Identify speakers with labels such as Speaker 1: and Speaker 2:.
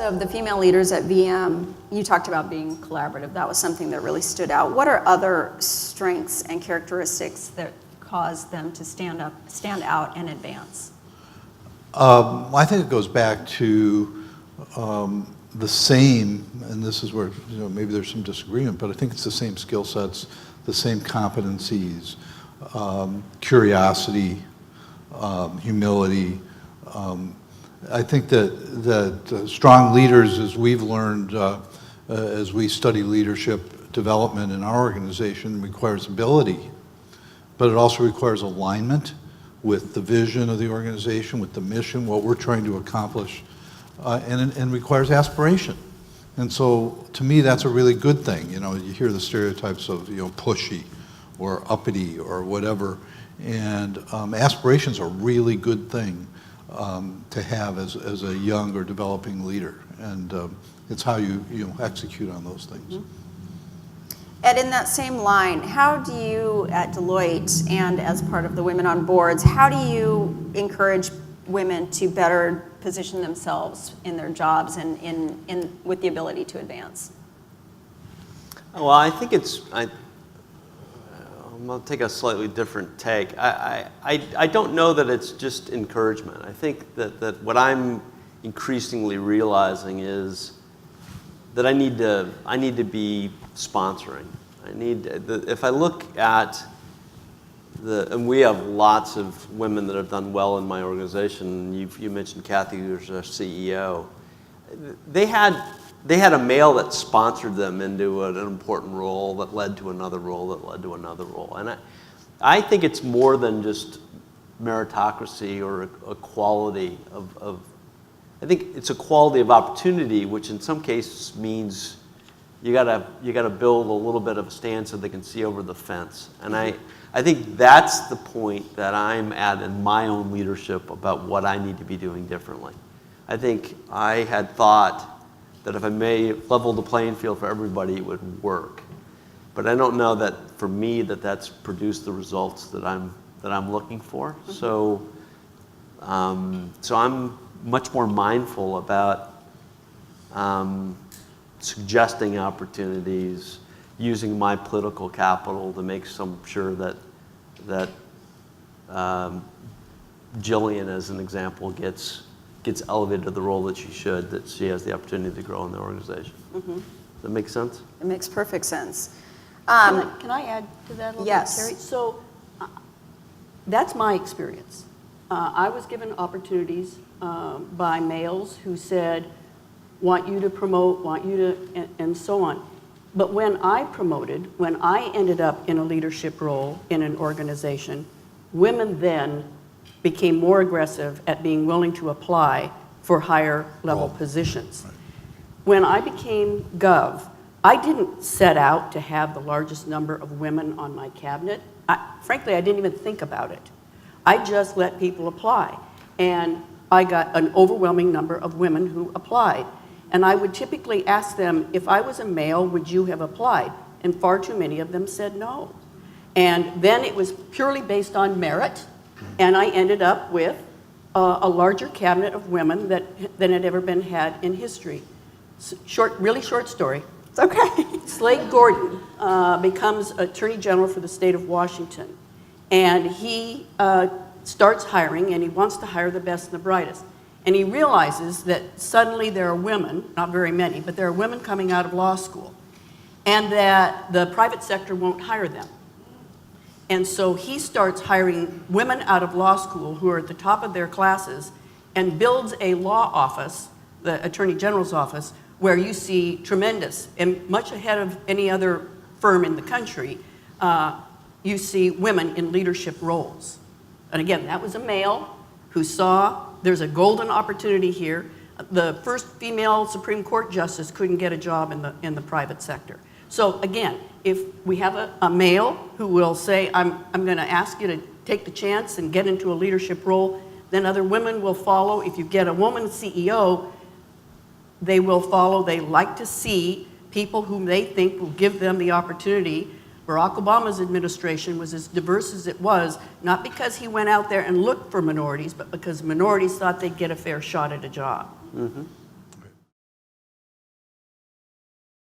Speaker 1: of the female leaders at VM, you talked about being collaborative. That was something that really stood out. What are other strengths and characteristics that cause them to stand out, and advance?
Speaker 2: I think it goes back to the same, and this is where maybe there's some disagreement, but I think it's the same skill sets, the same competencies, curiosity, humility. I think that strong leaders, as we've learned, as we study leadership development in our organization, requires ability, but it also requires alignment with the vision of the organization, with the mission, what we're trying to accomplish, and requires aspiration. And so, to me, that's a really good thing. You hear the stereotypes of pushy, or uppity, or whatever, and aspiration's a really good thing to have as a young or developing leader, and it's how you execute on those things.
Speaker 1: Mm-hmm. Ed, in that same line, how do you at Deloitte and as part of the Women on Boards, how do you encourage women to better position themselves in their jobs and with the ability to advance?
Speaker 3: Well, I think I'm going to take a slightly different take. I don't know that it's just encouragement. I think that what I'm increasingly realizing is that I need to be sponsoring. If I look at and we have lots of women that have done well in my organization. You mentioned Kathy, who's our CEO. They had a male that sponsored them into an important role that led to another role that led to another role. And I think it's more than just meritocracy or a quality of I think it's a quality of opportunity, which in some cases means you gotta build a little bit of a stand so they can see over the fence. And I think that's the point that I'm at in my own leadership about what I need to be doing differently. I think I had thought that if I may level the playing field for everybody, it would work. But I don't know that for me that's produced the results that I'm looking for. Mm-hmm. So I'm much more mindful about suggesting opportunities, using my political capital to make sure that Jillian, as an example, gets elevated to the role that she should, that she has the opportunity to grow in the organization. Mm-hmm. Does that make sense?
Speaker 1: It makes perfect sense.
Speaker 4: Can I add to that a little
Speaker 1: yes.
Speaker 4: bit, Teri? So that's my experience. I was given opportunities by males who said, want you to promote, want you to, and so on. But when I promoted, when I ended up in a leadership role in an organization, women then became more aggressive at being willing to apply for higher level positions. Right. When I became Gov, I didn't set out to have the largest number of women on my cabinet. Frankly, I didn't even think about it. I just let people apply. And I got an overwhelming number of women who applied. And I would typically ask them, if I was a male, would you have applied? And far too many of them said no. And then it was purely based on merit, and I ended up with a larger cabinet of women than had ever been had in history. Really short story.
Speaker 1: It's okay.
Speaker 4: Slade Gordon becomes Attorney General for the state of Washington. And he starts hiring, and he wants to hire the best and the brightest. And he realizes that suddenly there are women, not very many, but there are women coming out of law school, and that the private sector won't hire them. And so he starts hiring women out of law school who are at the top of their classes and builds a law office, the Attorney General's office, where you see tremendous, and much ahead of any other firm in the country, you see women in leadership roles. And again, that was a male who saw there's a golden opportunity here. The first female Supreme Court justice couldn't get a job in the private sector. So again, if we have a male who will say, I'm going to ask you to take the chance and get into a leadership role, then other women will follow. If you get a woman CEO, they will follow. They like to see people whom they think will give them the opportunity. Barack Obama's administration was as diverse as it was, not because he went out there and looked for minorities, but because minorities thought they'd get a fair shot at a job. Mm-hmm.